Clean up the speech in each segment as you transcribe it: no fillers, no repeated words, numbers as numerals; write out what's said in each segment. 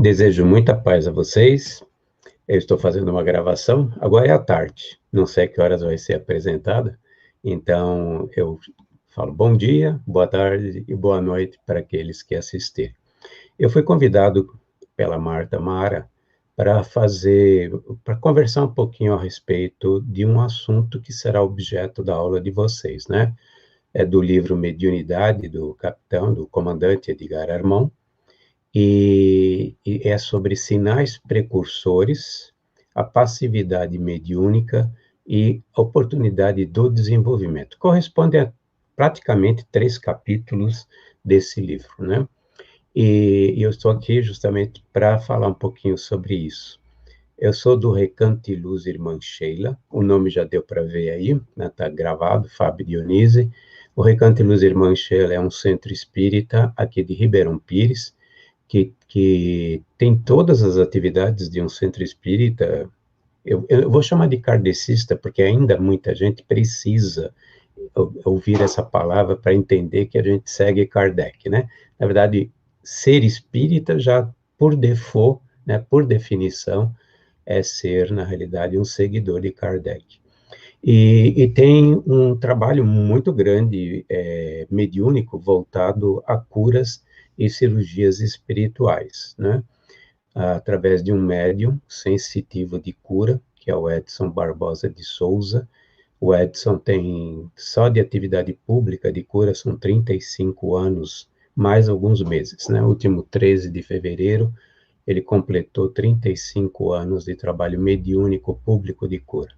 Desejo muita paz a vocês. Eu estou fazendo uma gravação, agora é à tarde, não sei a que horas vai ser apresentada, então eu falo bom dia, boa tarde e boa noite para aqueles que assistirem. Eu fui convidado pela Marta Mara para conversar um pouquinho a respeito de um assunto que será objeto da aula de vocês, né? É do livro Mediunidade, do comandante Edgar Armand, e é sobre sinais precursores, a passividade mediúnica e a oportunidade do desenvolvimento. Corresponde a praticamente 3 capítulos desse livro, né? E eu estou aqui justamente para falar um pouquinho sobre isso. Eu sou do Recanto de Luz Irmã Sheila, o nome já deu para ver aí, né? Está gravado, Fábio Dionísio. O Recanto de Luz Irmã Sheila é um centro espírita aqui de Ribeirão Pires, que tem todas as atividades de um centro espírita. Eu vou chamar de kardecista, porque ainda muita gente precisa ouvir essa palavra para entender que a gente segue Kardec, né? Na verdade, ser espírita já, por default, né, por definição, é ser, na realidade, um seguidor de Kardec. E tem um trabalho muito grande, mediúnico, voltado a curas e cirurgias espirituais, né? Através de um médium sensitivo de cura, que é o Edson Barbosa de Souza. O Edson tem, só de atividade pública de cura, são 35 anos, mais alguns meses, né? O último 13 de fevereiro, ele completou 35 anos de trabalho mediúnico público de cura.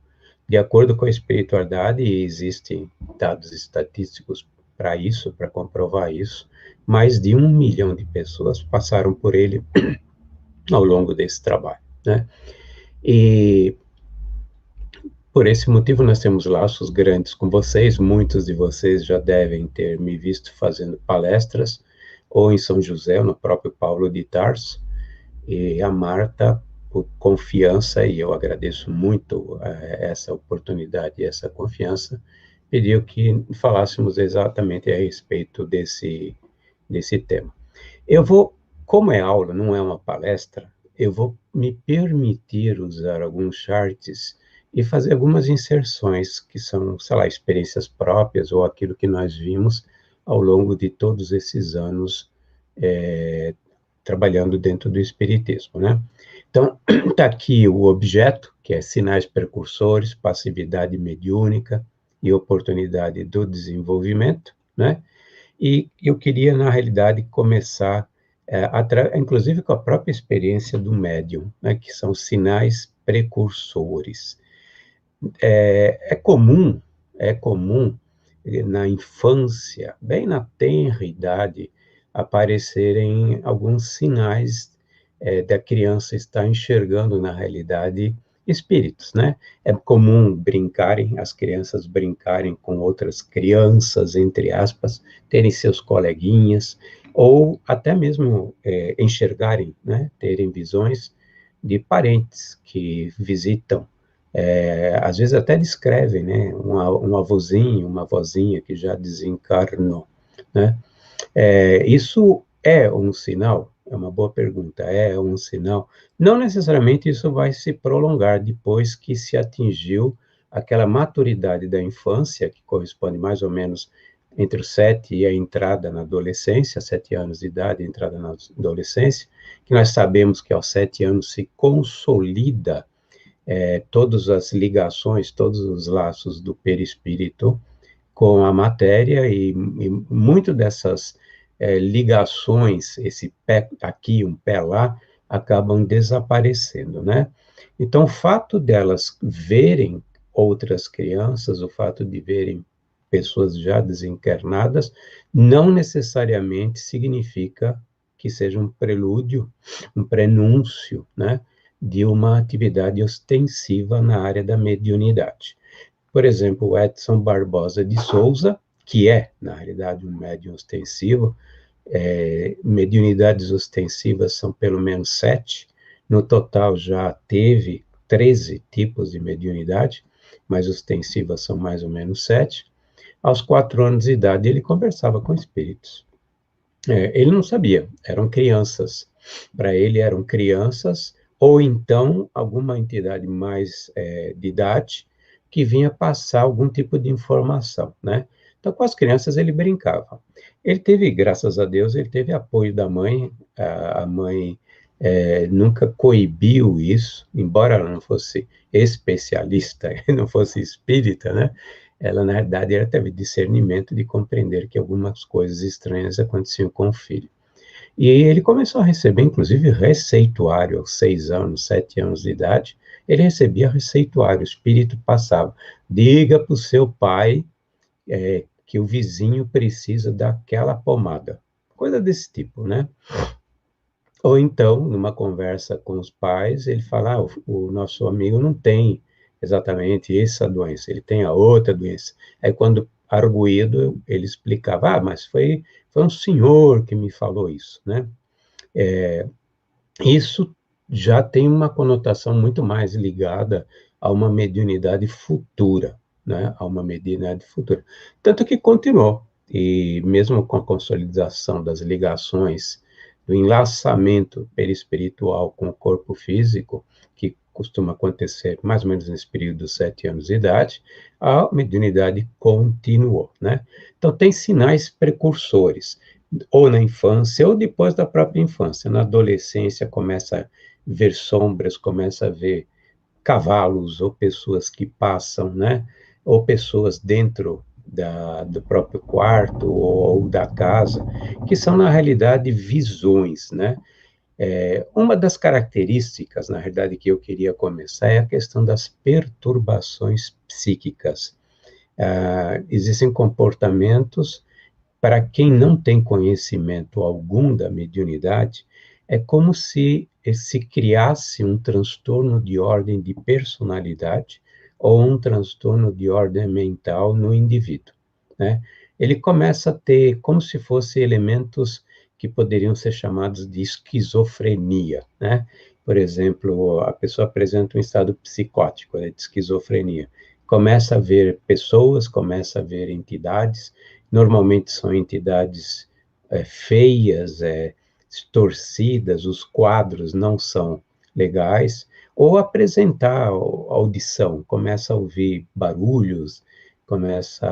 De acordo com a espiritualidade, e existem dados estatísticos para isso, para comprovar isso, mais de 1 milhão de pessoas passaram por ele ao longo desse trabalho, né? E por esse motivo nós temos laços grandes com vocês, muitos de vocês já devem ter me visto fazendo palestras, ou em São José, ou no próprio Paulo de Tarso, e a Marta, por confiança, e eu agradeço muito essa oportunidade e essa confiança, pediu que falássemos exatamente a respeito desse tema. Eu vou, como é aula, não é uma palestra, eu vou me permitir usar alguns charts e fazer algumas inserções que são, sei lá, experiências próprias ou aquilo que nós vimos ao longo de todos esses anos trabalhando dentro do espiritismo, né? Então, está aqui o objeto, que é sinais precursores, passividade mediúnica e oportunidade do desenvolvimento, né? E eu queria, na realidade, começar, inclusive com a própria experiência do médium, né, que são sinais precursores. É comum na infância, bem na tenra idade, aparecerem alguns sinais da criança estar enxergando, na realidade, espíritos, né? É comum as crianças brincarem com outras crianças, entre aspas, terem seus coleguinhas, ou até mesmo enxergarem, né? Terem visões de parentes que visitam, às vezes até descrevem, né? Um avôzinho, uma avózinha que já desencarnou, né? Isso é um sinal? É uma boa pergunta. É um sinal? Não necessariamente isso vai se prolongar depois que se atingiu aquela maturidade da infância, que corresponde mais ou menos entre os 7 e a entrada na adolescência, 7 anos de idade, a entrada na adolescência, que nós sabemos que aos 7 anos se consolida todas as ligações, todos os laços do perispírito com a matéria, e muito dessas ligações, esse pé aqui, um pé lá, acabam desaparecendo, né? Então, o fato delas verem outras crianças, o fato de verem pessoas já desencarnadas, não necessariamente significa que seja um prelúdio, um prenúncio, né, de uma atividade ostensiva na área da mediunidade. Por exemplo, o Edson Barbosa de Souza, que é, na realidade, um médium ostensivo, mediunidades ostensivas são pelo menos 7, no total já teve 13 tipos de mediunidade, mas ostensivas são mais ou menos 7. Aos 4 anos de idade, ele conversava com espíritos. Ele não sabia, eram crianças, Para ele eram crianças, ou então alguma entidade mais de idade, que vinha passar algum tipo de informação, né? Então, com as crianças ele brincava. Ele teve, graças a Deus, ele teve apoio da mãe, a mãe nunca coibiu isso, embora ela não fosse especialista, não fosse espírita, né? Ela, na verdade, ela teve discernimento de compreender que algumas coisas estranhas aconteciam com o filho. E ele começou a receber, inclusive, receituário aos 6 anos, 7 anos de idade. Ele recebia receituário, o espírito passava. Diga para o seu pai que o vizinho precisa daquela pomada. Coisa desse tipo, né? Ou então, numa conversa com os pais, ele fala: o nosso amigo não tem exatamente essa doença, ele tem a outra doença. Aí, quando arguído, ele explicava: mas foi um senhor que me falou isso, né? Isso já tem uma conotação muito mais ligada a uma mediunidade futura, né? A uma mediunidade futura. Tanto que continuou, e mesmo com a consolidação das ligações, do enlaçamento perispiritual com o corpo físico, que costuma acontecer mais ou menos nesse período dos 7 anos de idade, a mediunidade continuou, né? Então, tem sinais precursores ou na infância, ou depois da própria infância. Na adolescência, começa a ver sombras, começa a ver cavalos, ou pessoas que passam, né? Ou pessoas dentro do próprio quarto ou da casa, que são, na realidade, visões, né? Uma das características, na realidade, que eu queria começar é a questão das perturbações psíquicas. Existem comportamentos para quem não tem conhecimento algum da mediunidade, é como se criasse um transtorno de ordem de personalidade ou um transtorno de ordem mental no indivíduo, né? Ele começa a ter como se fossem elementos que poderiam ser chamados de esquizofrenia, né? Por exemplo, a pessoa apresenta um estado psicótico, né, de esquizofrenia. Começa a ver pessoas, começa a ver entidades. Normalmente são entidades feias, torcidas, os quadros não são legais, ou apresentar audição, começa a ouvir barulhos, começa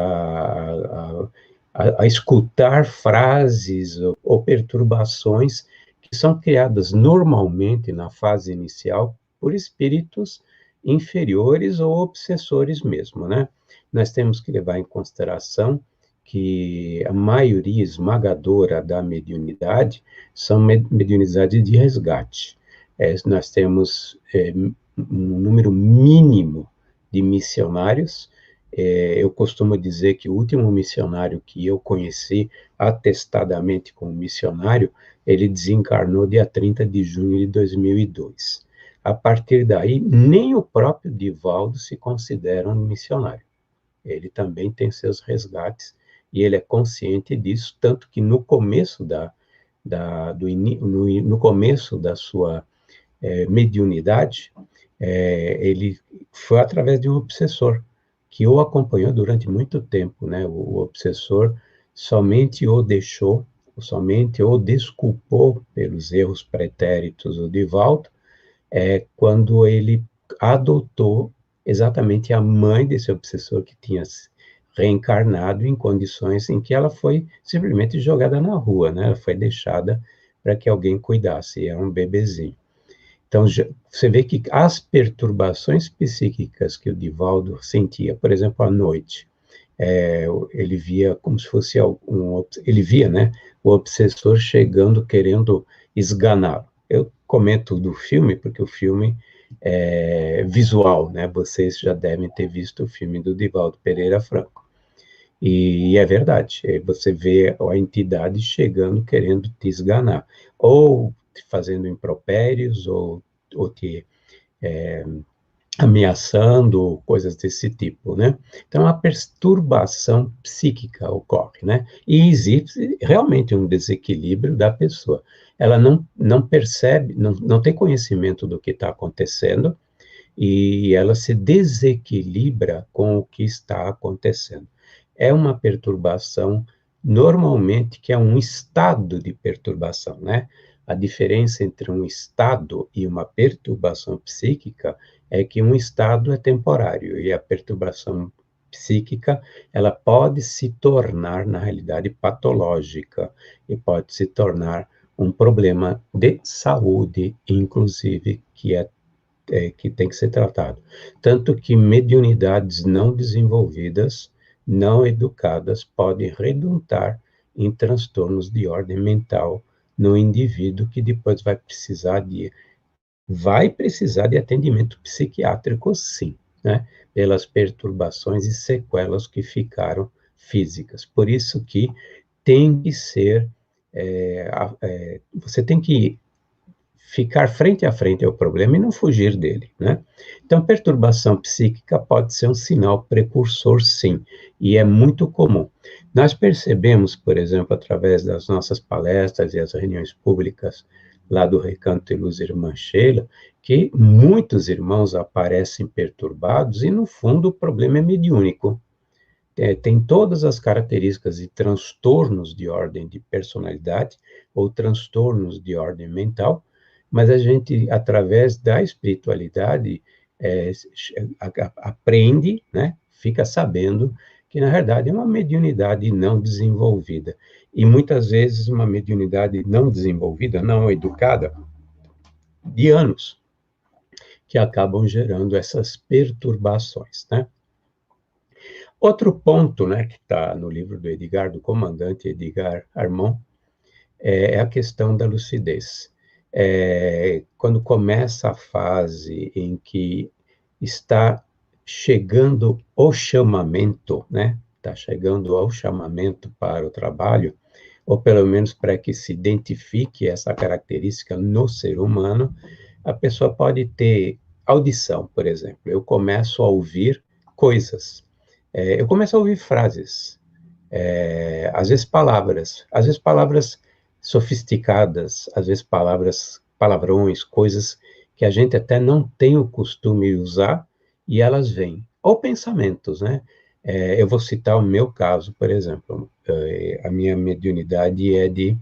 a escutar frases ou perturbações que são criadas normalmente na fase inicial por espíritos inferiores ou obsessores mesmo, né? Nós temos que levar em consideração que a maioria esmagadora da mediunidade são mediunidades de resgate. Nós temos um número mínimo de missionários. Eu costumo dizer que o último missionário que eu conheci atestadamente como missionário, ele desencarnou dia 30 de junho de 2002. A partir daí, nem o próprio Divaldo se considera um missionário. Ele também tem seus resgates e ele é consciente disso, tanto que no começo no começo da sua mediunidade, ele foi através de um obsessor que o acompanhou durante muito tempo, né? O obsessor somente o deixou, somente o desculpou pelos erros pretéritos do Divaldo, quando ele adotou exatamente a mãe desse obsessor que tinha reencarnado em condições em que ela foi simplesmente jogada na rua, né? Ela foi deixada para que alguém cuidasse, era um bebezinho. Então, você vê que as perturbações psíquicas que o Divaldo sentia, por exemplo, à noite, ele via como se fosse ele via, né, o obsessor chegando querendo esganá-lo. Eu comento do filme porque o filme é visual, né? Vocês já devem ter visto o filme do Divaldo Pereira Franco. E é verdade, você vê a entidade chegando querendo te esganar, ou fazendo impropérios, ou te ameaçando, coisas desse tipo, né? Então, a perturbação psíquica ocorre, né? E existe realmente um desequilíbrio da pessoa. Ela não percebe, não tem conhecimento do que está acontecendo, e ela se desequilibra com o que está acontecendo. É uma perturbação, normalmente, que é um estado de perturbação, né? A diferença entre um estado e uma perturbação psíquica é que um estado é temporário e a perturbação psíquica, ela pode se tornar, na realidade, patológica e pode se tornar um problema de saúde, inclusive, que tem que ser tratado. Tanto que mediunidades não desenvolvidas, não educadas, podem redundar em transtornos de ordem mental no indivíduo que depois vai precisar de atendimento psiquiátrico, sim, né? Pelas perturbações e sequelas que ficaram físicas. Por isso que tem que ser, você tem que ficar frente a frente ao problema e não fugir dele, né? Então, perturbação psíquica pode ser um sinal precursor, sim, e é muito comum. Nós percebemos, por exemplo, através das nossas palestras e as reuniões públicas lá do Recanto de Luz Irmã Sheila, que muitos irmãos aparecem perturbados e, no fundo, o problema é mediúnico. Tem todas as características de transtornos de ordem de personalidade ou transtornos de ordem mental, mas a gente, através da espiritualidade, é, aprende, né, fica sabendo que, na verdade, é uma mediunidade não desenvolvida. E, muitas vezes, uma mediunidade não desenvolvida, não educada, de anos, que acabam gerando essas perturbações, né? Outro ponto, né, que está no livro do Edgar, do comandante Edgar Armand, é a questão da lucidez. Quando começa a fase em que está chegando o chamamento, né? Está chegando ao chamamento para o trabalho, ou pelo menos para que se identifique essa característica no ser humano, a pessoa pode ter audição, por exemplo. Eu começo a ouvir coisas, eu começo a ouvir frases, às vezes palavras sofisticadas, às vezes palavrões, coisas que a gente até não tem o costume de usar, e elas vêm. Ou pensamentos, né? Eu vou citar o meu caso, por exemplo. A minha mediunidade é de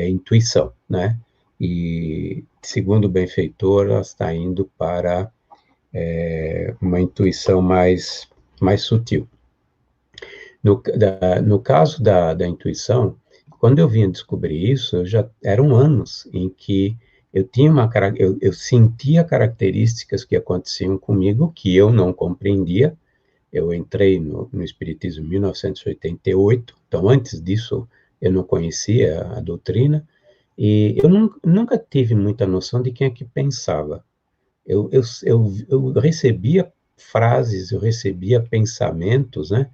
intuição, né? E, segundo o benfeitor, ela está indo para uma intuição mais sutil. No caso da intuição, quando eu vim a descobrir isso, já eram anos em que eu sentia características que aconteciam comigo que eu não compreendia. Eu entrei no Espiritismo em 1988, então antes disso eu não conhecia a doutrina, e eu nunca tive muita noção de quem é que pensava. Eu recebia frases, eu recebia pensamentos, né?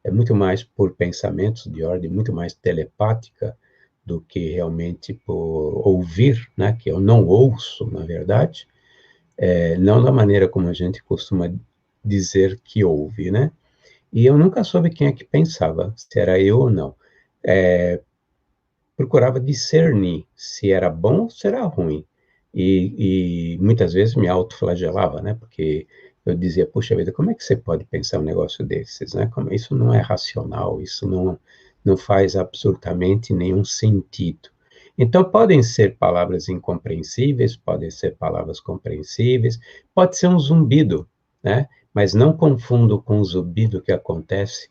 É muito mais por pensamentos de ordem muito mais telepática do que realmente por ouvir, né, que eu não ouço, na verdade, não da maneira como a gente costuma dizer que ouve, né? E eu nunca soube quem é que pensava, se era eu ou não. Procurava discernir se era bom ou se era ruim. E muitas vezes me autoflagelava, né? Porque eu dizia, puxa vida, como é que você pode pensar um negócio desses, né? Isso não é racional, isso não faz absolutamente nenhum sentido. Então, podem ser palavras incompreensíveis, podem ser palavras compreensíveis, pode ser um zumbido, né? Mas não confundo com o zumbido que acontece,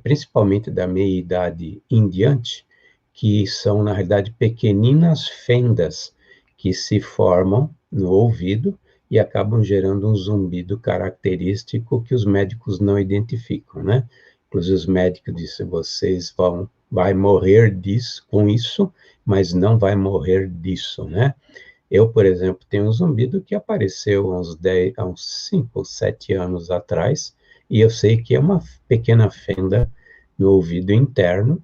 principalmente da meia-idade em diante, que são, na realidade, pequeninas fendas que se formam no ouvido e acabam gerando um zumbido característico que os médicos não identificam, né? Inclusive, os médicos dizem, vai morrer com isso, mas não vai morrer disso, né? Eu, por exemplo, tenho um zumbido que apareceu há uns 5 ou 7 anos atrás, e eu sei que é uma pequena fenda no ouvido interno.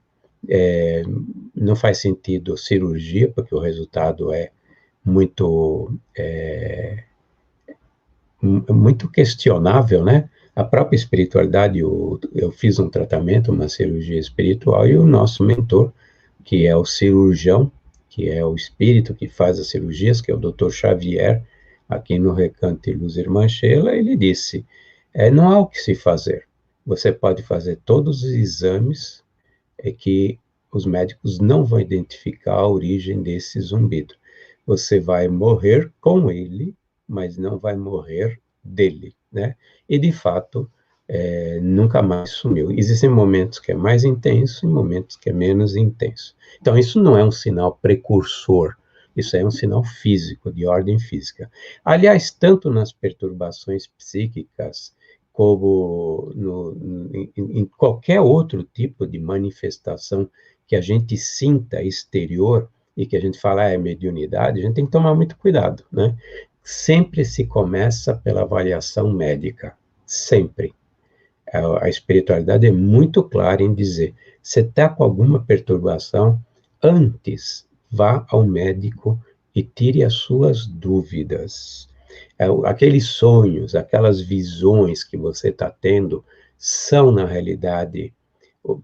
Não faz sentido cirurgia, porque o resultado é muito, muito questionável, né? A própria espiritualidade, eu fiz um tratamento, uma cirurgia espiritual, e o nosso mentor, que é o cirurgião, que é o espírito que faz as cirurgias, que é o Dr. Xavier, aqui no Recanto de Luz Irmã Sheila, ele disse, não há o que se fazer. Você pode fazer todos os exames que os médicos não vão identificar a origem desse zumbido. Você vai morrer com ele, mas não vai morrer dele, né? E, de fato, nunca mais sumiu. Existem momentos que é mais intenso e momentos que é menos intenso. Então, isso não é um sinal precursor, isso é um sinal físico, de ordem física. Aliás, tanto nas perturbações psíquicas, como em qualquer outro tipo de manifestação que a gente sinta exterior e que a gente fala é mediunidade, a gente tem que tomar muito cuidado, né? Sempre se começa pela avaliação médica, sempre. A espiritualidade é muito clara em dizer, você está com alguma perturbação, antes vá ao médico e tire as suas dúvidas. Aqueles sonhos, aquelas visões que você está tendo, são, na realidade,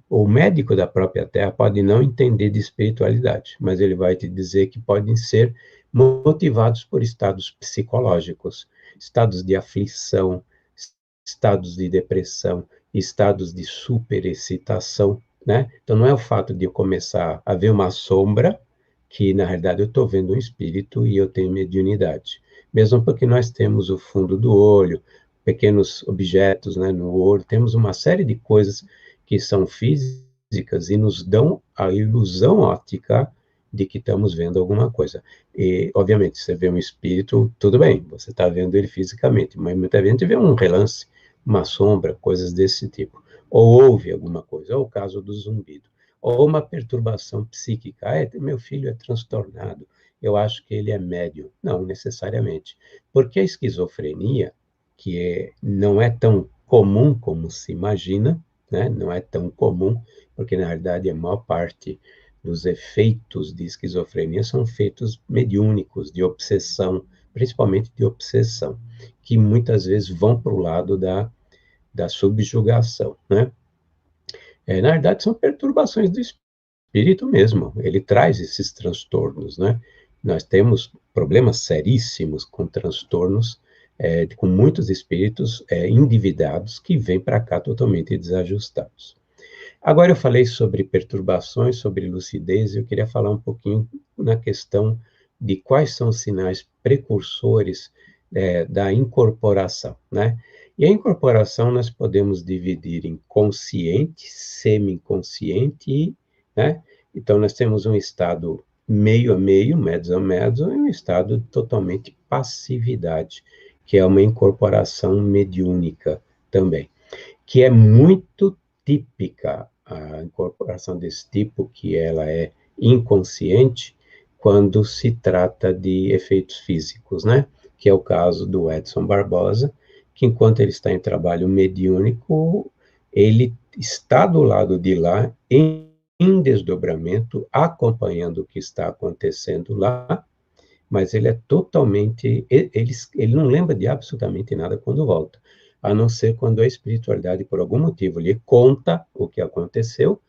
o médico da própria Terra pode não entender de espiritualidade, mas ele vai te dizer que podem ser motivados por estados psicológicos, estados de aflição, estados de depressão, estados de superexcitação, né? Então, não é o fato de eu começar a ver uma sombra, que, na realidade, eu estou vendo um espírito e eu tenho mediunidade. Mesmo porque nós temos o fundo do olho, pequenos objetos, né, no olho, temos uma série de coisas que são físicas e nos dão a ilusão óptica de que estamos vendo alguma coisa. E, obviamente, você vê um espírito, tudo bem, você está vendo ele fisicamente, mas muita gente vê um relance, uma sombra, coisas desse tipo. Ou ouve alguma coisa, ou o caso do zumbido. Ou uma perturbação psíquica. Meu filho é transtornado, eu acho que ele é médium. Não necessariamente. Porque a esquizofrenia, não é tão comum como se imagina, né? Não é tão comum, porque na realidade a maior parte dos efeitos de esquizofrenia são efeitos mediúnicos, de obsessão, principalmente de obsessão, que muitas vezes vão para o lado da subjugação, né? Na verdade, são perturbações do espírito mesmo, ele traz esses transtornos, né? Nós temos problemas seríssimos com transtornos, com muitos espíritos endividados que vêm para cá totalmente desajustados. Agora eu falei sobre perturbações, sobre lucidez, e eu queria falar um pouquinho na questão de quais são os sinais precursores da incorporação, né? E a incorporação nós podemos dividir em consciente, semi-inconsciente, né? Então nós temos um estado meio a meio, mezzo a mezzo, e um estado de totalmente passividade, que é uma incorporação mediúnica também, que é muito típica a incorporação desse tipo, que ela é inconsciente, quando se trata de efeitos físicos, né? Que é o caso do Edson Barbosa, que enquanto ele está em trabalho mediúnico, ele está do lado de lá, em desdobramento, acompanhando o que está acontecendo lá, mas ele é totalmente, ele não lembra de absolutamente nada quando volta, a não ser quando a espiritualidade, por algum motivo, lhe conta o que aconteceu,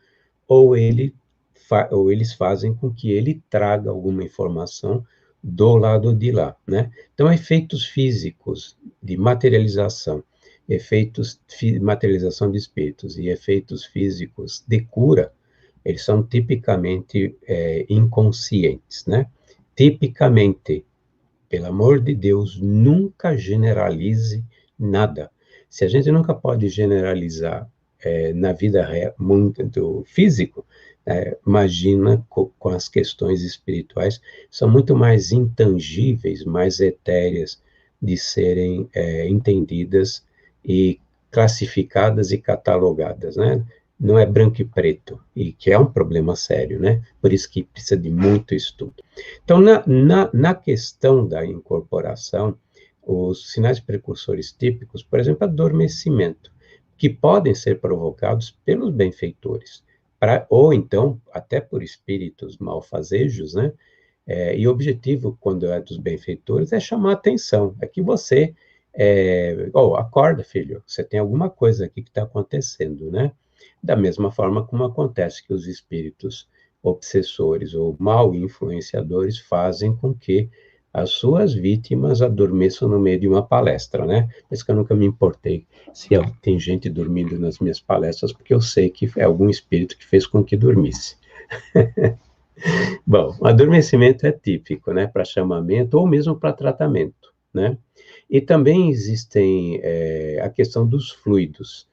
ou eles fazem com que ele traga alguma informação do lado de lá, né? Então, efeitos físicos de materialização, efeitos de materialização de espíritos e efeitos físicos de cura, eles são tipicamente inconscientes, né? Tipicamente, pelo amor de Deus, nunca generalize nada. Se a gente nunca pode generalizar na vida do físico, imagina com as questões espirituais, são muito mais intangíveis, mais etéreas de serem entendidas e classificadas e catalogadas, né? Não é branco e preto, e que é um problema sério, né? Por isso que precisa de muito estudo. Então, na questão da incorporação, os sinais precursores típicos, por exemplo, adormecimento, que podem ser provocados pelos benfeitores, ou então até por espíritos malfazejos, né? E o objetivo, quando é dos benfeitores, é chamar a atenção, é que você, acorda, filho, você tem alguma coisa aqui que está acontecendo, né? Da mesma forma como acontece que os espíritos obsessores ou mal influenciadores fazem com que as suas vítimas adormeçam no meio de uma palestra, né? Por isso que eu nunca me importei se tem gente dormindo nas minhas palestras, porque eu sei que é algum espírito que fez com que dormisse. Bom, o adormecimento é típico, né, para chamamento ou mesmo para tratamento, né? E também existem a questão dos fluidos.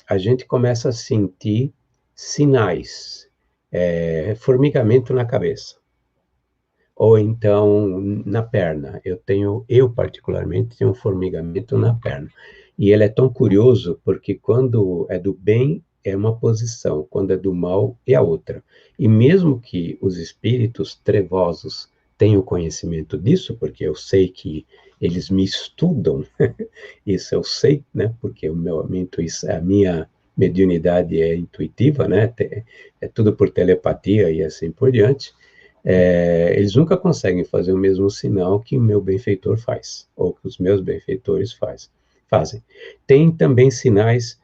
A gente começa a sentir sinais, formigamento na cabeça, ou então na perna. Eu particularmente tenho um formigamento na perna. E ele é tão curioso porque quando é do bem é uma posição, quando é do mal é a outra. E mesmo que os espíritos trevosos tenham conhecimento disso, porque eu sei que eles me estudam, isso eu sei, né? Porque a minha mediunidade é intuitiva, né? É tudo por telepatia e assim por diante. Eles nunca conseguem fazer o mesmo sinal que o meu benfeitor faz, ou que os meus benfeitores fazem. Tem também sinais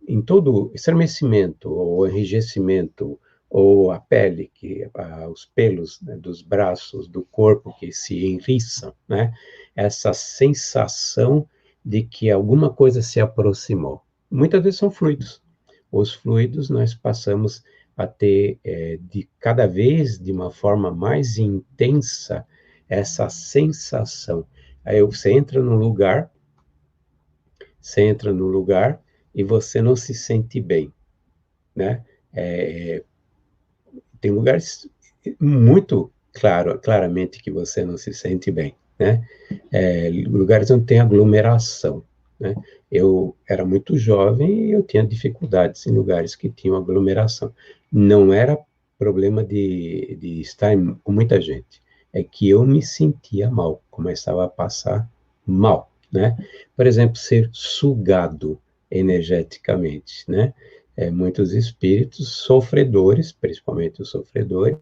em todo estremecimento, ou enrijecimento, ou a pele, os pelos, né, dos braços, do corpo que se enriçam, né? Essa sensação de que alguma coisa se aproximou. Muitas vezes são fluidos. Os fluidos nós passamos a ter de cada vez de uma forma mais intensa essa sensação. Aí você entra no lugar e você não se sente bem, né? É, tem lugares muito claramente que você não se sente bem, né? Lugares onde tem aglomeração, né? Eu era muito jovem e eu tinha dificuldades em lugares que tinham aglomeração. Não era problema de estar com muita gente, é que eu me sentia mal, começava a passar mal, né? Por exemplo, ser sugado energeticamente, né? Muitos espíritos sofredores, principalmente os sofredores,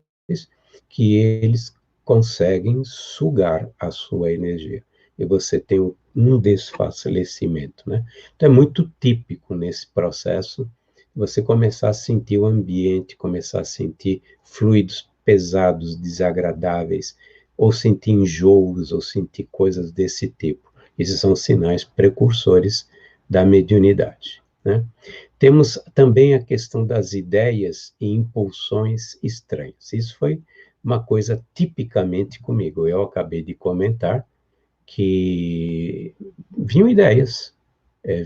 que eles conseguem sugar a sua energia. E você tem um desfalecimento, né? Então, é muito típico nesse processo você começar a sentir o ambiente, começar a sentir fluidos pesados, desagradáveis, ou sentir enjoos, ou sentir coisas desse tipo. Esses são sinais precursores da mediunidade, né? Temos também a questão das ideias e impulsões estranhas. Isso foi uma coisa tipicamente comigo. Eu acabei de comentar que vinham ideias,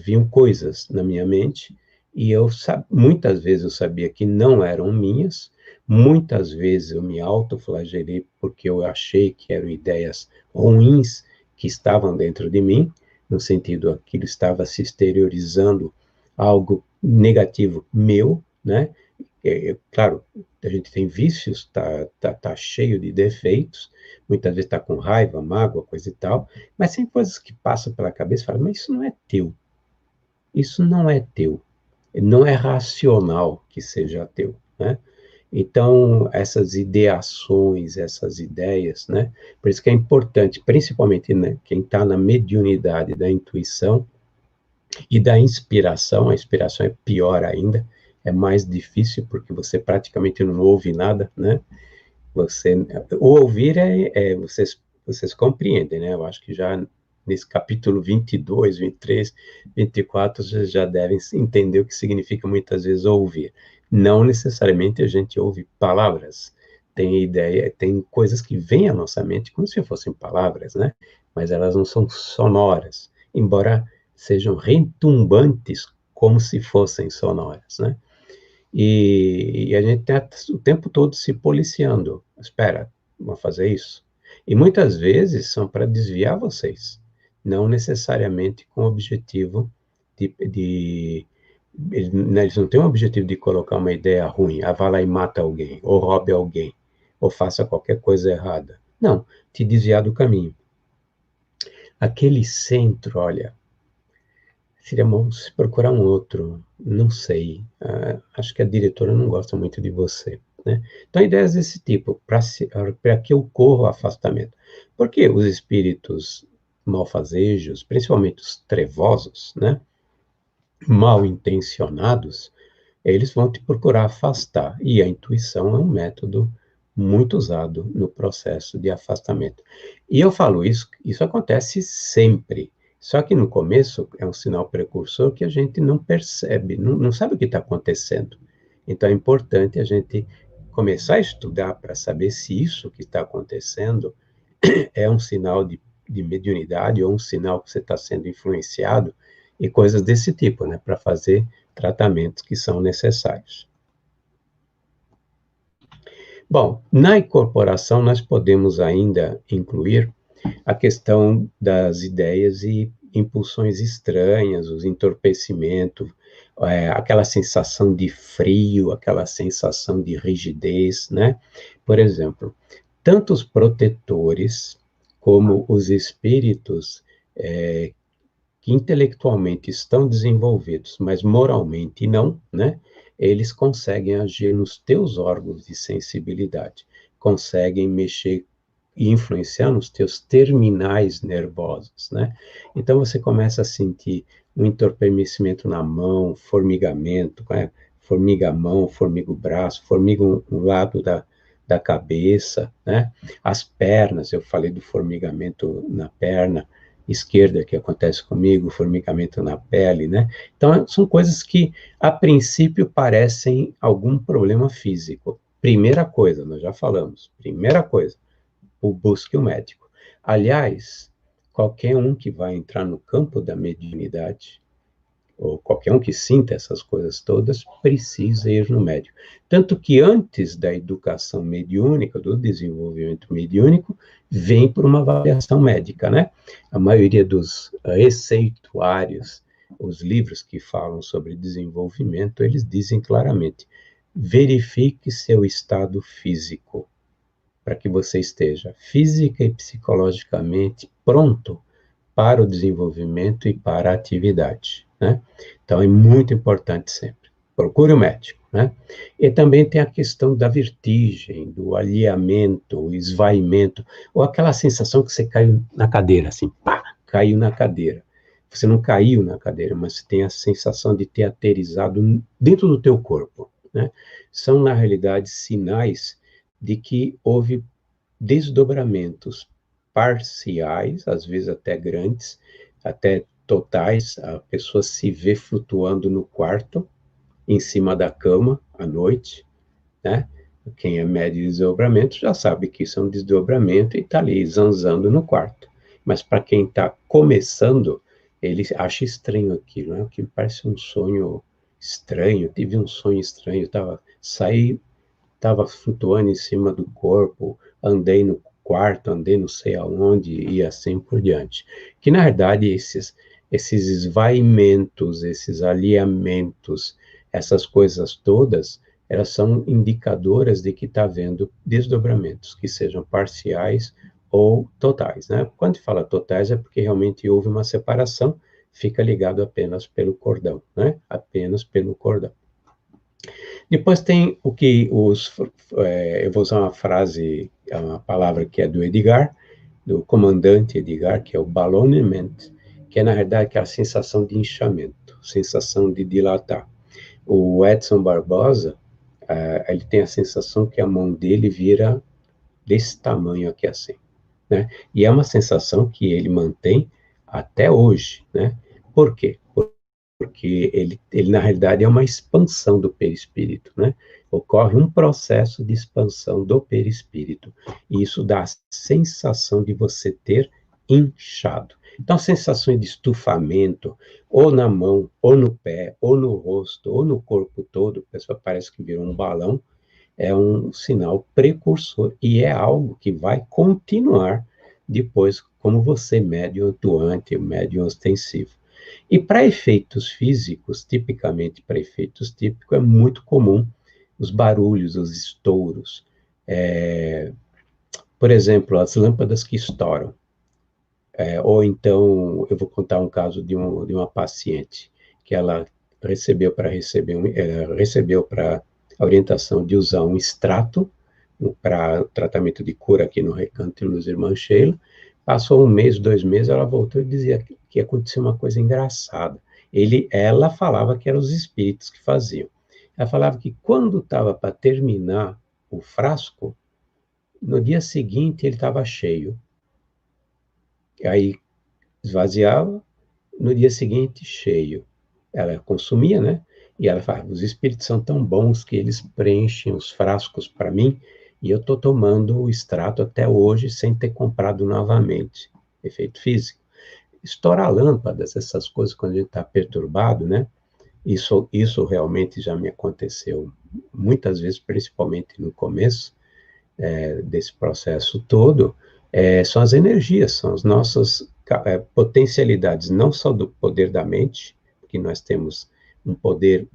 vinham coisas na minha mente, e muitas vezes eu sabia que não eram minhas, muitas vezes eu me autoflagelei porque eu achei que eram ideias ruins que estavam dentro de mim, no sentido que aquilo estava se exteriorizando algo negativo meu, né? Claro, a gente tem vícios, tá cheio de defeitos, muitas vezes está com raiva, mágoa, coisa e tal, mas tem coisas que passam pela cabeça e falam, mas isso não é teu, isso não é teu, não é racional que seja teu, né? Então, essas ideações, essas ideias, né? Por isso que é importante, principalmente, né, quem está na mediunidade da intuição e da inspiração, a inspiração é pior ainda, é mais difícil porque você praticamente não ouve nada, né? Você, o ouvir vocês compreendem, né? Eu acho que já nesse capítulo 22, 23, 24, vocês já devem entender o que significa muitas vezes ouvir. Não necessariamente a gente ouve palavras, tem ideia, tem coisas que vêm à nossa mente como se fossem palavras, né? Mas elas não são sonoras, embora sejam retumbantes como se fossem sonoras, né? E a gente está o tempo todo se policiando. Espera, vamos fazer isso? E muitas vezes são para desviar vocês, não necessariamente com o objetivo de eles não têm o objetivo de colocar uma ideia ruim, vá lá e mata alguém, ou roube alguém, ou faça qualquer coisa errada. Não, te desviar do caminho. Aquele centro, olha, seria bom se procurar um outro, não sei. Acho que a diretora não gosta muito de você, né? Então, ideias desse tipo, para que ocorra o afastamento. Porque os espíritos malfazejos, principalmente os trevosos, né? Mal intencionados, eles vão te procurar afastar. E a intuição é um método muito usado no processo de afastamento. E eu falo isso acontece sempre. Só que no começo é um sinal precursor que a gente não percebe, não sabe o que está acontecendo. Então, é importante a gente começar a estudar para saber se isso que está acontecendo é um sinal de mediunidade ou um sinal que você está sendo influenciado e coisas desse tipo, né, para fazer tratamentos que são necessários. Bom, na incorporação nós podemos ainda incluir a questão das ideias e impulsões estranhas, os entorpecimentos, aquela sensação de frio, aquela sensação de rigidez, né? Por exemplo, tanto os protetores como os espíritos que intelectualmente estão desenvolvidos, mas moralmente não, né? Eles conseguem agir nos teus órgãos de sensibilidade, conseguem mexer e influenciar nos teus terminais nervosos, né? Então você começa a sentir um entorpecimento na mão, formigamento, né? Formiga a mão, formiga o braço, formiga um lado da cabeça, né? As pernas, eu falei do formigamento na perna esquerda que acontece comigo, formigamento na pele, né? Então, são coisas que, a princípio, parecem algum problema físico. Primeira coisa, nós já falamos, primeira coisa, busque o médico. Aliás, qualquer um que vai entrar no campo da mediunidade, ou qualquer um que sinta essas coisas todas, precisa ir no médico. Tanto que antes da educação mediúnica, do desenvolvimento mediúnico, vem por uma avaliação médica, né? A maioria dos receituários, os livros que falam sobre desenvolvimento, eles dizem claramente: verifique seu estado físico, para que você esteja física e psicologicamente pronto para o desenvolvimento e para a atividade, né? Então, é muito importante sempre. Procure o médico, né? E também tem a questão da vertigem, do alheamento, o esvaimento, ou aquela sensação que você caiu na cadeira, assim, pá, caiu na cadeira. Você não caiu na cadeira, mas você tem a sensação de ter aterrissado dentro do teu corpo, né? São, na realidade, sinais de que houve desdobramentos parciais, às vezes até grandes, até totais. A pessoa se vê flutuando no quarto, em cima da cama, à noite, né? Quem é médio de desdobramento já sabe que isso é um desdobramento e está ali zanzando no quarto. Mas para quem está começando, ele acha estranho aquilo, né? Que parece um sonho estranho. Tive um sonho estranho, estava flutuando em cima do corpo, andei no quarto, andei não sei aonde, e assim por diante. Que, na verdade, esses esvaimentos, esses alinhamentos, essas coisas todas, elas são indicadoras de que está havendo desdobramentos, que sejam parciais ou totais, né? Quando fala totais, é porque realmente houve uma separação, fica ligado apenas pelo cordão, né? Apenas pelo cordão. Depois tem o que eu vou usar uma frase, uma palavra que é do Edgar, do comandante Edgar, que é o ballonnement, que é, na verdade, aquela sensação de inchamento, sensação de dilatar. O Edson Barbosa, ele tem a sensação que a mão dele vira desse tamanho aqui assim, né? E é uma sensação que ele mantém até hoje, né? Por quê? Porque ele, na realidade, é uma expansão do perispírito, né? Ocorre um processo de expansão do perispírito, e isso dá a sensação de você ter inchado. Então, sensações de estufamento, ou na mão, ou no pé, ou no rosto, ou no corpo todo, a pessoa parece que virou um balão, é um sinal precursor, e é algo que vai continuar depois, como você, médium atuante, médium ostensivo. E para efeitos físicos, tipicamente para efeitos típicos, é muito comum os barulhos, os estouros. Por exemplo, as lâmpadas que estouram. Ou então, eu vou contar um caso de uma paciente que ela recebeu para a orientação de usar um extrato para tratamento de cura aqui no Recanto Luz Irmã Sheila. Passou um mês, 2 meses, ela voltou e dizia que aconteceu uma coisa engraçada. Ela falava que eram os espíritos que faziam. Ela falava que quando estava para terminar o frasco, no dia seguinte ele estava cheio. Aí esvaziava, no dia seguinte cheio. Ela consumia, né? E ela fala, os espíritos são tão bons que eles preenchem os frascos para mim, e eu estou tomando o extrato até hoje sem ter comprado novamente. Efeito físico. Estourar lâmpadas, essas coisas, quando a gente está perturbado, né? Isso realmente já me aconteceu muitas vezes, principalmente no começo desse processo todo, são as energias, são as nossas potencialidades, não só do poder da mente, que nós temos um poder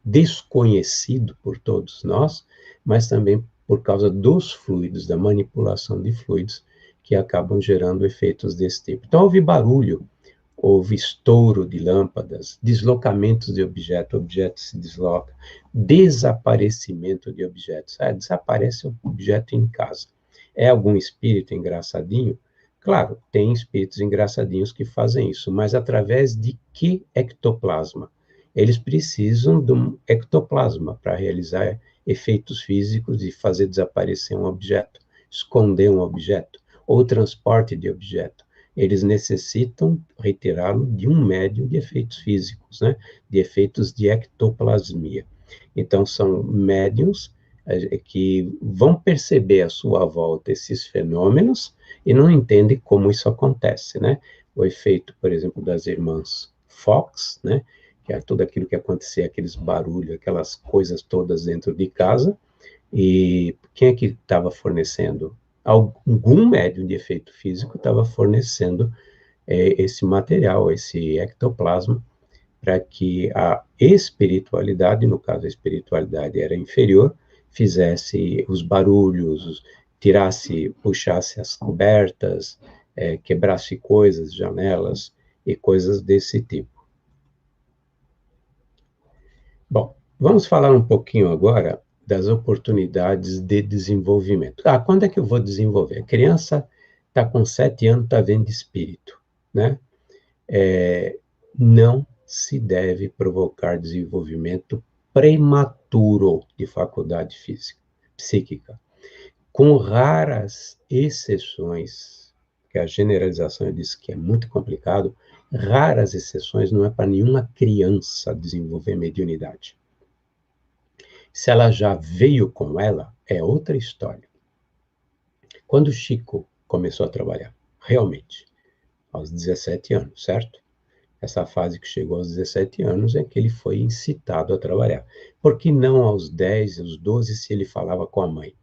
desconhecido por todos nós, mas também por causa dos fluidos, da manipulação de fluidos, que acabam gerando efeitos desse tipo. Então, houve barulho, houve estouro de lâmpadas, deslocamentos de objeto se desloca, desaparecimento de objetos. Desaparece um objeto em casa. É algum espírito engraçadinho? Claro, tem espíritos engraçadinhos que fazem isso, mas através de que ectoplasma? Eles precisam de um ectoplasma para realizar efeitos físicos e fazer desaparecer um objeto, esconder um objeto, ou transporte de objeto. Eles necessitam retirá-lo de um médium de efeitos físicos, né? De efeitos de ectoplasmia. Então, são médiums que vão perceber à sua volta esses fenômenos e não entendem como isso acontece, né? O efeito, por exemplo, das irmãs Fox, né? Que é tudo aquilo que acontecia, aqueles barulhos, aquelas coisas todas dentro de casa, e quem é que estava fornecendo? Algum médium de efeito físico estava fornecendo esse material, esse ectoplasma, para que a espiritualidade, no caso a espiritualidade era inferior, fizesse os barulhos, tirasse, puxasse as cobertas, quebrasse coisas, janelas e coisas desse tipo. Bom, vamos falar um pouquinho agora das oportunidades de desenvolvimento. Quando é que eu vou desenvolver? A criança está com 7 anos, está vendo espírito, né? Não se deve provocar desenvolvimento prematuro de faculdade física, psíquica, com raras exceções, que a generalização eu disse que é muito complicado, raras exceções, não é para nenhuma criança desenvolver mediunidade. Se ela já veio com ela, é outra história. Quando o Chico começou a trabalhar, realmente, aos 17 anos, certo? Essa fase que chegou aos 17 anos é que ele foi incitado a trabalhar. Por que não aos 10, aos 12, se ele falava com a mãe?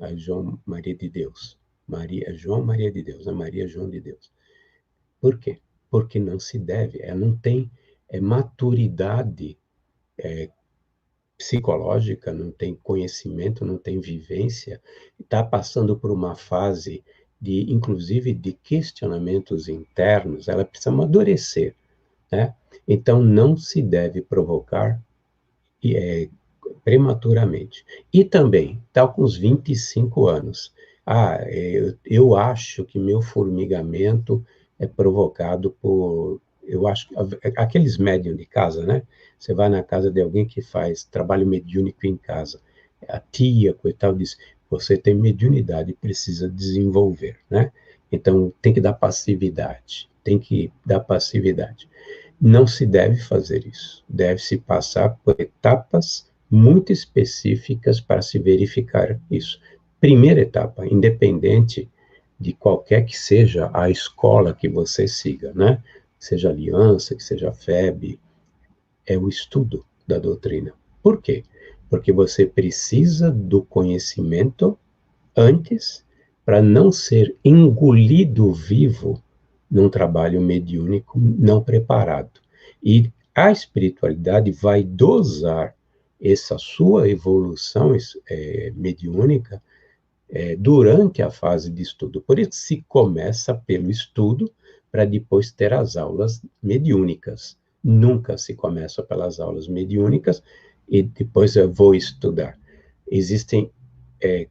A João Maria de Deus. João Maria de Deus, a Maria João de Deus. Por quê? Porque não se deve, ela não tem maturidade psicológica, não tem conhecimento, não tem vivência, está passando por uma fase de, inclusive, de questionamentos internos, ela precisa amadurecer, né? Então, não se deve provocar prematuramente. E também, está com uns 25 anos. Eu acho que meu formigamento é provocado por... Eu acho que aqueles médiums de casa, né? Você vai na casa de alguém que faz trabalho mediúnico em casa. A tia, coitado, diz, você tem mediunidade, precisa desenvolver, né? Então, tem que dar passividade. Tem que dar passividade. Não se deve fazer isso. Deve-se passar por etapas muito específicas para se verificar isso. Primeira etapa, independente de qualquer que seja a escola que você siga, né? Seja Aliança, que seja FEB, é o estudo da doutrina. Por quê? Porque você precisa do conhecimento antes para não ser engolido vivo num trabalho mediúnico não preparado. E a espiritualidade vai dosar essa sua evolução mediúnica durante a fase de estudo. Por isso se começa pelo estudo para depois ter as aulas mediúnicas. Nunca se começa pelas aulas mediúnicas e depois eu vou estudar. Existem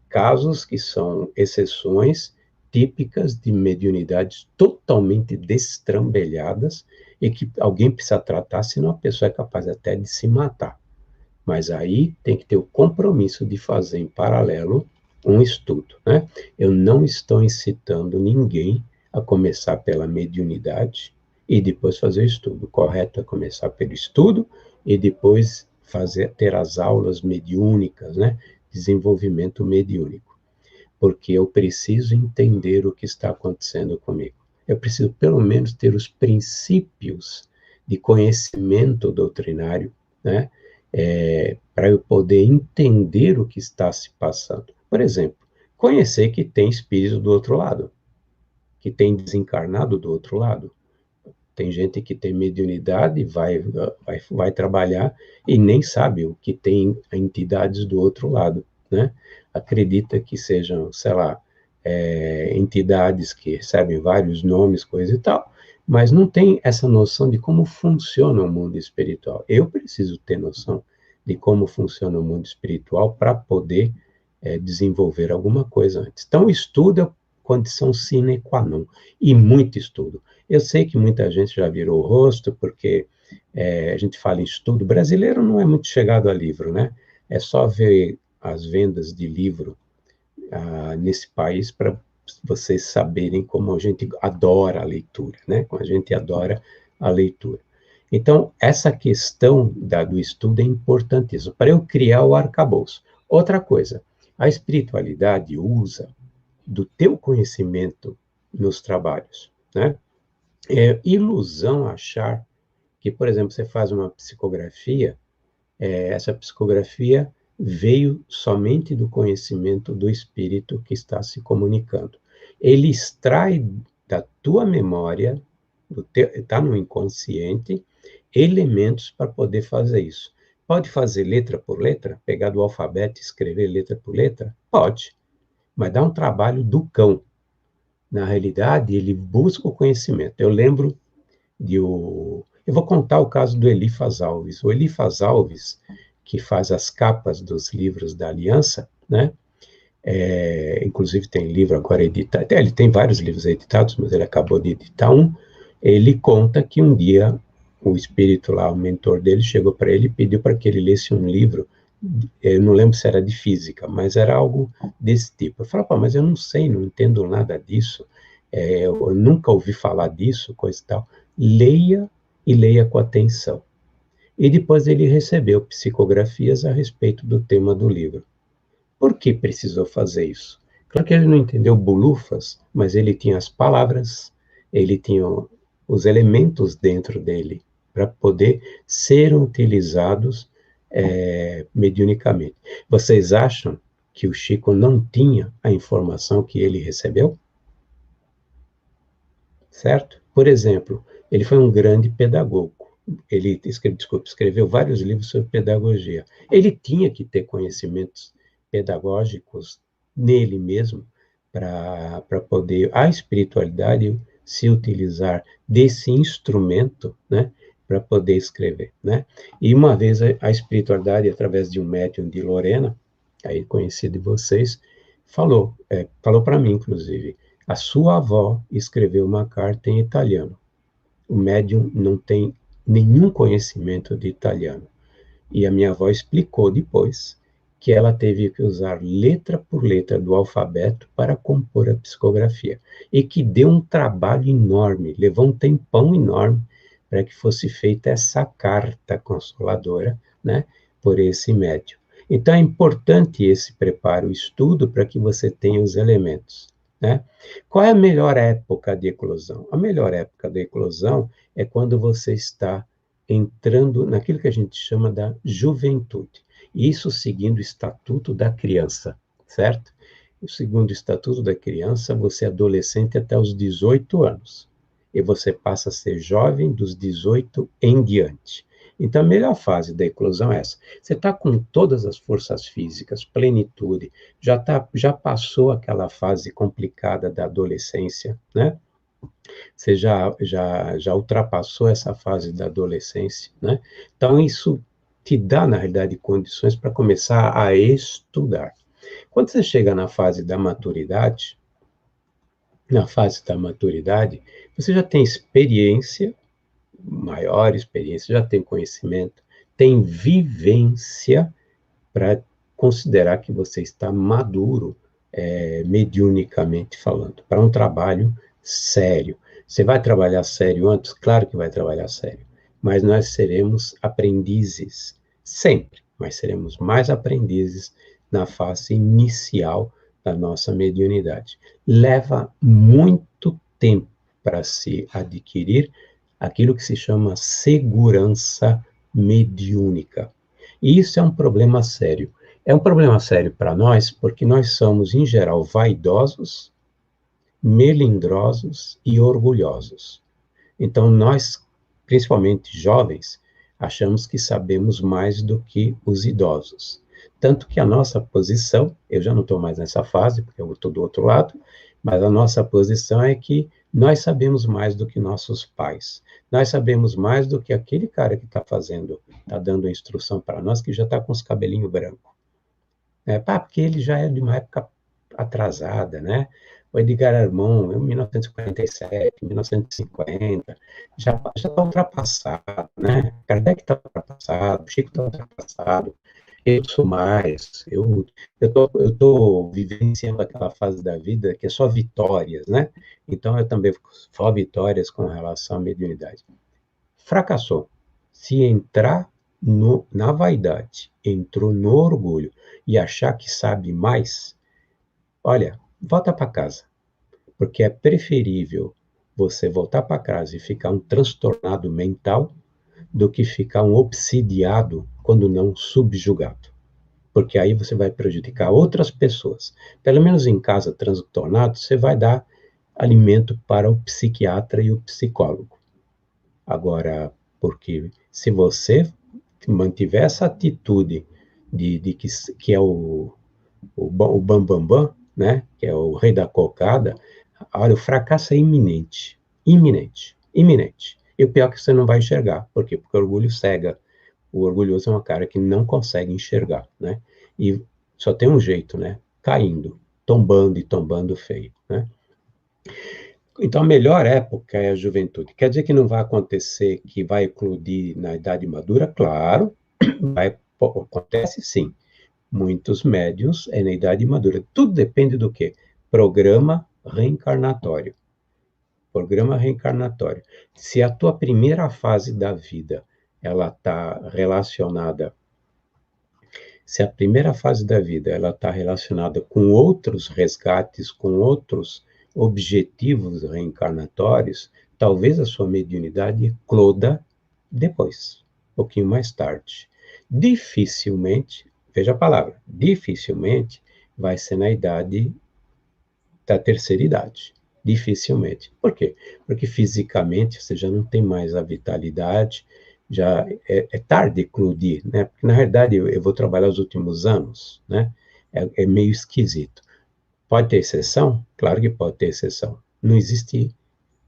casos que são exceções típicas de mediunidades totalmente destrambelhadas e que alguém precisa tratar, senão a pessoa é capaz até de se matar. Mas aí tem que ter o compromisso de fazer em paralelo um estudo, né? Eu não estou incitando ninguém a começar pela mediunidade, e depois fazer o estudo. O correto é começar pelo estudo e depois ter as aulas mediúnicas, né? Desenvolvimento mediúnico. Porque eu preciso entender o que está acontecendo comigo. Eu preciso, pelo menos, ter os princípios de conhecimento doutrinário, né? Para eu poder entender o que está se passando. Por exemplo, conhecer que tem espírito do outro lado, que tem desencarnado do outro lado. Tem gente que tem mediunidade, vai trabalhar e nem sabe o que tem entidades do outro lado, né? Acredita que sejam, sei lá, entidades que recebem vários nomes, coisa e tal, mas não tem essa noção de como funciona o mundo espiritual. Eu preciso ter noção de como funciona o mundo espiritual para poder desenvolver alguma coisa antes. Então, estudo é condição sine qua non, e muito estudo. Eu sei que muita gente já virou o rosto, porque a gente fala em estudo. O brasileiro não é muito chegado a livro, né? É só ver as vendas de livro nesse país para vocês saberem como a gente adora a leitura, né? Como a gente adora a leitura. Então, essa questão do estudo é importantíssima para eu criar o arcabouço. Outra coisa, a espiritualidade usa do teu conhecimento nos trabalhos, né? É ilusão achar que, por exemplo, você faz uma psicografia, essa psicografia veio somente do conhecimento do espírito que está se comunicando. Ele extrai da tua memória, está no inconsciente, elementos para poder fazer isso. Pode fazer letra por letra? Pegar do alfabeto e escrever letra por letra? Pode, mas dá um trabalho do cão. Na realidade, ele busca o conhecimento. Eu lembro eu vou contar o caso do Elifas Alves. O Elifas Alves, que faz as capas dos livros da Aliança, né? Inclusive tem livro agora editado, ele tem vários livros editados, mas ele acabou de editar um. Ele conta que um dia o espírito lá, o mentor dele, chegou para ele e pediu para que ele lesse um livro. Eu não lembro se era de física, mas era algo desse tipo. Eu falei, mas eu não sei, não entendo nada disso, eu nunca ouvi falar disso, coisa e tal. Leia e leia com atenção. E depois ele recebeu psicografias a respeito do tema do livro. Por que precisou fazer isso? Claro que ele não entendeu bolufas, mas ele tinha as palavras, ele tinha os elementos dentro dele para poder ser utilizados mediunicamente. Vocês acham que o Chico não tinha a informação que ele recebeu? Certo? Por exemplo, ele foi um grande pedagogo. Ele escreveu vários livros sobre pedagogia. Ele tinha que ter conhecimentos pedagógicos nele mesmo para poder a espiritualidade se utilizar desse instrumento, né, para poder escrever, né? E uma vez a espiritualidade, através de um médium de Lorena, aí conhecido de vocês, falou para mim, inclusive, a sua avó escreveu uma carta em italiano. O médium não tem nenhum conhecimento de italiano. E a minha avó explicou depois que ela teve que usar letra por letra do alfabeto para compor a psicografia. E que deu um trabalho enorme, levou um tempão enorme para que fosse feita essa carta consoladora, né, por esse médium. Então é importante esse preparo, o estudo, para que você tenha os elementos, né? Qual é a melhor época de eclosão? A melhor época da eclosão é quando você está entrando naquilo que a gente chama da juventude. Isso seguindo o estatuto da criança, certo? Segundo o estatuto da criança, você é adolescente até os 18 anos. E você passa a ser jovem dos 18 em diante. Então, a melhor fase da eclosão é essa. Você está com todas as forças físicas, plenitude, já passou aquela fase complicada da adolescência, né? Você já ultrapassou essa fase da adolescência, né? Então, isso te dá, na realidade, condições para começar a estudar. Quando você chega na fase da maturidade, você já tem experiência, maior experiência, já tem conhecimento, tem vivência para considerar que você está maduro, mediunicamente falando, para um trabalho sério. Você vai trabalhar sério antes? Claro que vai trabalhar sério, mas nós seremos aprendizes, sempre, mas seremos mais aprendizes na fase inicial da nossa mediunidade. Leva muito tempo para se adquirir aquilo que se chama segurança mediúnica. E isso é um problema sério. É um problema sério para nós, porque nós somos, em geral, vaidosos, melindrosos e orgulhosos. Então, nós, principalmente jovens, achamos que sabemos mais do que os idosos. Tanto que a nossa posição, eu já não estou mais nessa fase, porque eu estou do outro lado, mas a nossa posição é que nós sabemos mais do que nossos pais. Nós sabemos mais do que aquele cara que está dando a instrução para nós, que já está com os cabelinhos brancos. Porque ele já é de uma época atrasada, né? O Edgar Armand, em 1947, 1950, já está ultrapassado, né? Kardec está ultrapassado, Chico está ultrapassado, eu sou mais, eu tô vivenciando aquela fase da vida que é só vitórias, né? Então, eu também só vitórias com relação à mediunidade. Fracassou. Se entrar na vaidade, entrou no orgulho e achar que sabe mais, olha, volta para casa, porque é preferível você voltar para casa e ficar um transtornado mental do que ficar um obsidiado, quando não subjugado. Porque aí você vai prejudicar outras pessoas. Pelo menos em casa, transtornado, você vai dar alimento para o psiquiatra e o psicólogo. Agora, porque se você mantiver essa atitude de que é o bam, bam, bam, né? Que é o rei da cocada, olha, o fracasso é iminente. Iminente. Iminente. E o pior é que você não vai enxergar. Por quê? Porque o orgulho cega. O orgulhoso é uma cara que não consegue enxergar, né? E só tem um jeito, né? Caindo, tombando e tombando feio, né? Então, a melhor época é a juventude. Quer dizer que não vai acontecer, que vai eclodir na idade madura? Claro, acontece sim. Muitos médiuns é na idade madura. Tudo depende do quê? Programa reencarnatório. Programa reencarnatório. Se a tua primeira fase da vida, ela está relacionada, se a primeira fase da vida, ela está relacionada com outros resgates, com outros objetivos reencarnatórios, talvez a sua mediunidade ecloda depois, um pouquinho mais tarde. Dificilmente, veja a palavra, dificilmente vai ser na idade da terceira idade. Dificilmente. Por quê? Porque fisicamente você já não tem mais a vitalidade, já é tarde eclodir, né? Porque, na realidade, eu vou trabalhar os últimos anos, né? É meio esquisito. Pode ter exceção? Claro que pode ter exceção. Não existe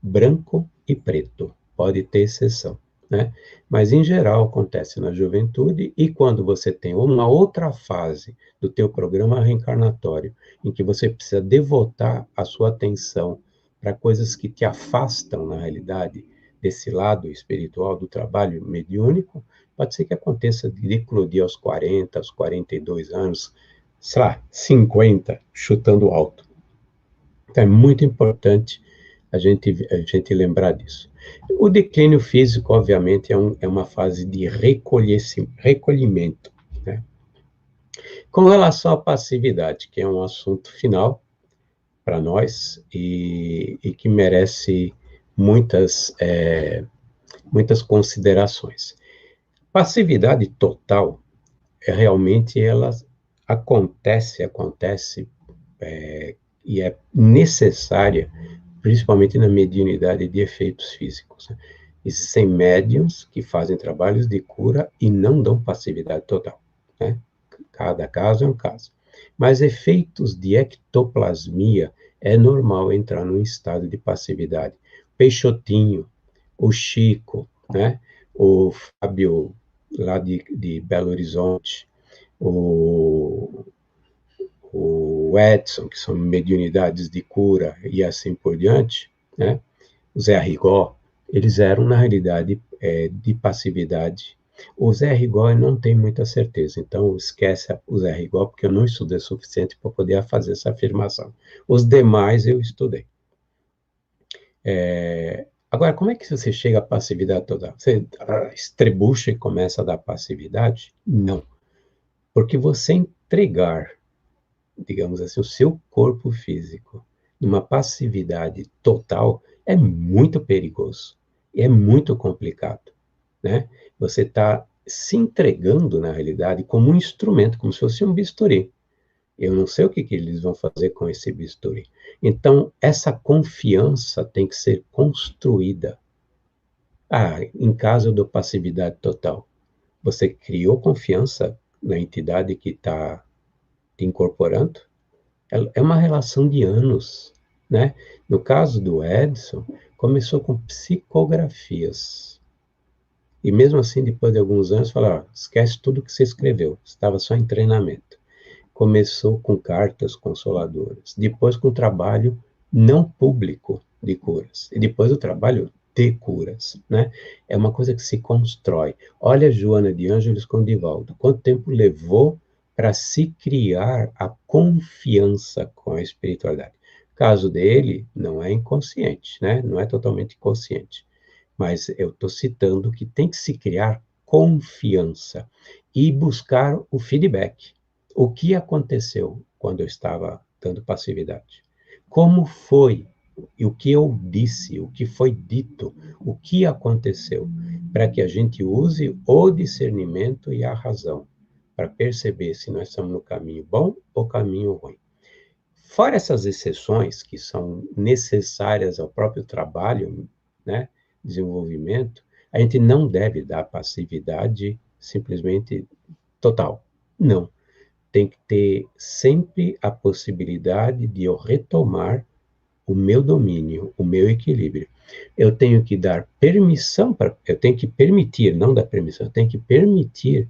branco e preto. Pode ter exceção, né? Mas, em geral, acontece na juventude, e quando você tem uma outra fase do teu programa reencarnatório, em que você precisa devotar a sua atenção para coisas que te afastam, na realidade, desse lado espiritual do trabalho mediúnico, pode ser que aconteça de eclodir aos 40, aos 42 anos, sei lá, 50, chutando alto. Então, é muito importante a gente lembrar disso. O declínio físico, obviamente, é uma fase de recolhimento, né? Com relação à passividade, que é um assunto final para nós e que merece muitas considerações. Passividade total, realmente ela acontece, e é necessária, principalmente na mediunidade de efeitos físicos, né? Existem médiums que fazem trabalhos de cura e não dão passividade total, né? Cada caso é um caso. Mas efeitos de ectoplasmia é normal entrar num estado de passividade. Peixotinho, o Chico, né? O Fábio, lá de Belo Horizonte, o Edson, que são mediunidades de cura e assim por diante, né? O Zé Arrigó, eles eram, na realidade, de passividade. O Zé Arrigó eu não tenho muita certeza, então esquece o Zé Arrigó, porque eu não estudei o suficiente para poder fazer essa afirmação. Os demais eu estudei. Agora, como é que você chega à passividade total? Você estrebucha e começa a dar passividade? Não. Porque você entregar, digamos assim, o seu corpo físico numa passividade total é muito perigoso. E é muito complicado, né? Você está se entregando, na realidade, como um instrumento, como se fosse um bisturi. Eu não sei o que eles vão fazer com esse bisturi. Então, essa confiança tem que ser construída. Em caso de passividade total, você criou confiança na entidade que está te incorporando? É uma relação de anos, né? No caso do Edson, começou com psicografias. E mesmo assim, depois de alguns anos, falou, esquece tudo que você escreveu, estava só em treinamento. Começou com cartas consoladoras, depois com trabalho não público de curas, e depois o trabalho de curas, né? É uma coisa que se constrói. Olha Joana de Ângeles com Divaldo, quanto tempo levou para se criar a confiança com a espiritualidade. O caso dele não é inconsciente, né? Não é totalmente consciente, mas eu estou citando que tem que se criar confiança e buscar o feedback. O que aconteceu quando eu estava dando passividade? Como foi? E o que eu disse? O que foi dito? O que aconteceu? Para que a gente use o discernimento e a razão para perceber se nós estamos no caminho bom ou caminho ruim. Fora essas exceções que são necessárias ao próprio trabalho, né, desenvolvimento, a gente não deve dar passividade simplesmente total. Não. Tem que ter sempre a possibilidade de eu retomar o meu domínio, o meu equilíbrio. Eu tenho que dar permissão para, eu tenho que permitir, não dar permissão, eu tenho que permitir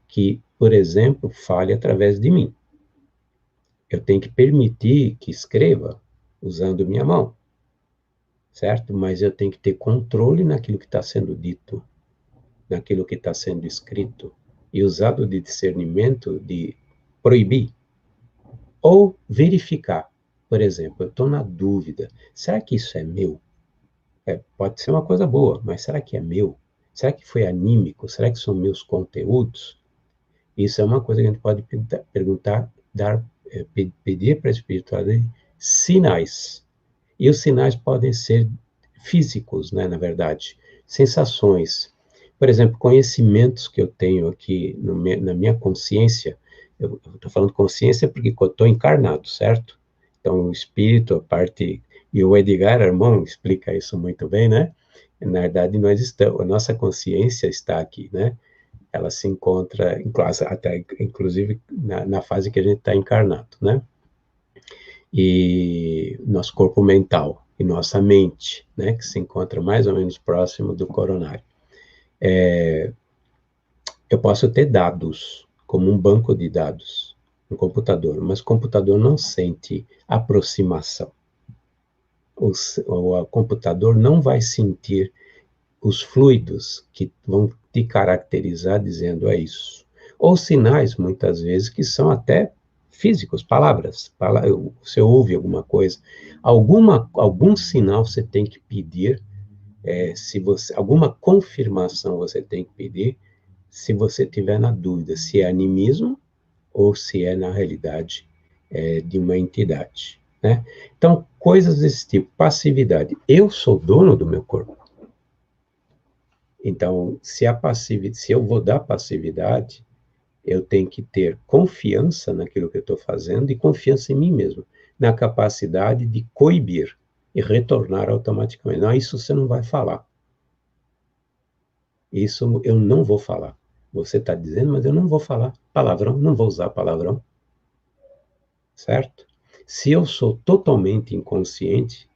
que, por exemplo, fale através de mim. Eu tenho que permitir que escreva usando minha mão, certo? Mas eu tenho que ter controle naquilo que está sendo dito, naquilo que está sendo escrito, e usado de discernimento de proibir ou verificar. Por exemplo, eu estou na dúvida, será que isso é meu? Pode ser uma coisa boa, mas será que é meu? Será que foi anímico? Será que são meus conteúdos? Isso é uma coisa que a gente pode perguntar, pedir para a espiritualidade sinais. E os sinais podem ser físicos, né, na verdade, sensações. Por exemplo, conhecimentos que eu tenho aqui na minha consciência. Eu estou falando consciência porque eu estou encarnado, certo? Então, o espírito, a parte. E o Edgar Armand explica isso muito bem, né? Na verdade, nós estamos, a nossa consciência está aqui, né? Ela se encontra, até, inclusive, na fase que a gente está encarnado, né? E nosso corpo mental e nossa mente, né, que se encontra mais ou menos próximo do coronário. Eu posso ter dados, como um banco de dados, um computador, mas o computador não sente aproximação. O computador não vai sentir os fluidos que vão te caracterizar dizendo é isso. Ou sinais, muitas vezes, que são até físicos, palavras. Você ouve alguma coisa, algum sinal você tem que pedir, alguma confirmação você tem que pedir, se você tiver na dúvida se é animismo ou se é, na realidade, de uma entidade, né? Então, coisas desse tipo, passividade. Eu sou dono do meu corpo. Então, se eu vou dar passividade, eu tenho que ter confiança naquilo que eu estou fazendo e confiança em mim mesmo, na capacidade de coibir e retornar automaticamente. Não, isso você não vai falar. Isso eu não vou falar. Você está dizendo, mas eu não vou falar palavrão, não vou usar palavrão, certo? Se eu sou totalmente inconsciente,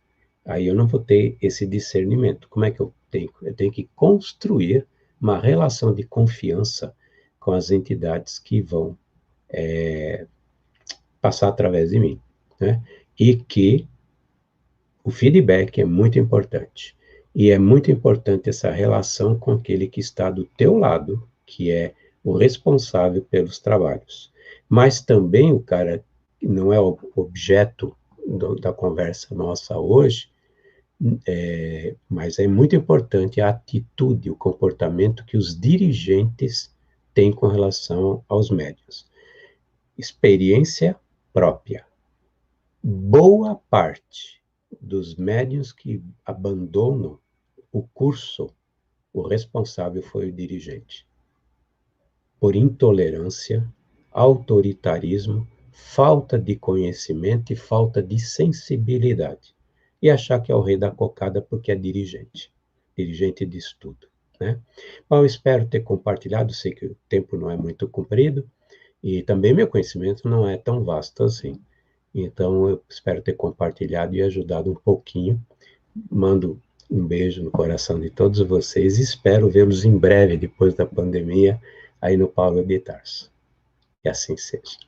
aí eu não vou ter esse discernimento. Como é que eu tenho? Eu tenho que construir uma relação de confiança com as entidades que vão passar através de mim, né? E que o feedback é muito importante. E é muito importante essa relação com aquele que está do teu lado, que é o responsável pelos trabalhos. Mas também o cara que não é o objeto da conversa nossa hoje, mas é muito importante a atitude, o comportamento que os dirigentes têm com relação aos médiuns. Experiência própria. Boa parte dos médiuns que abandonam o curso, o responsável foi o dirigente. Por intolerância, autoritarismo, falta de conhecimento e falta de sensibilidade. E achar que é o rei da cocada porque é dirigente de estudo, né? Bom, eu espero ter compartilhado, sei que o tempo não é muito comprido, e também meu conhecimento não é tão vasto assim. Então, eu espero ter compartilhado e ajudado um pouquinho. Mando um beijo no coração de todos vocês e espero vê-los em breve, depois da pandemia, aí no Paulo de Tarso. Que assim seja.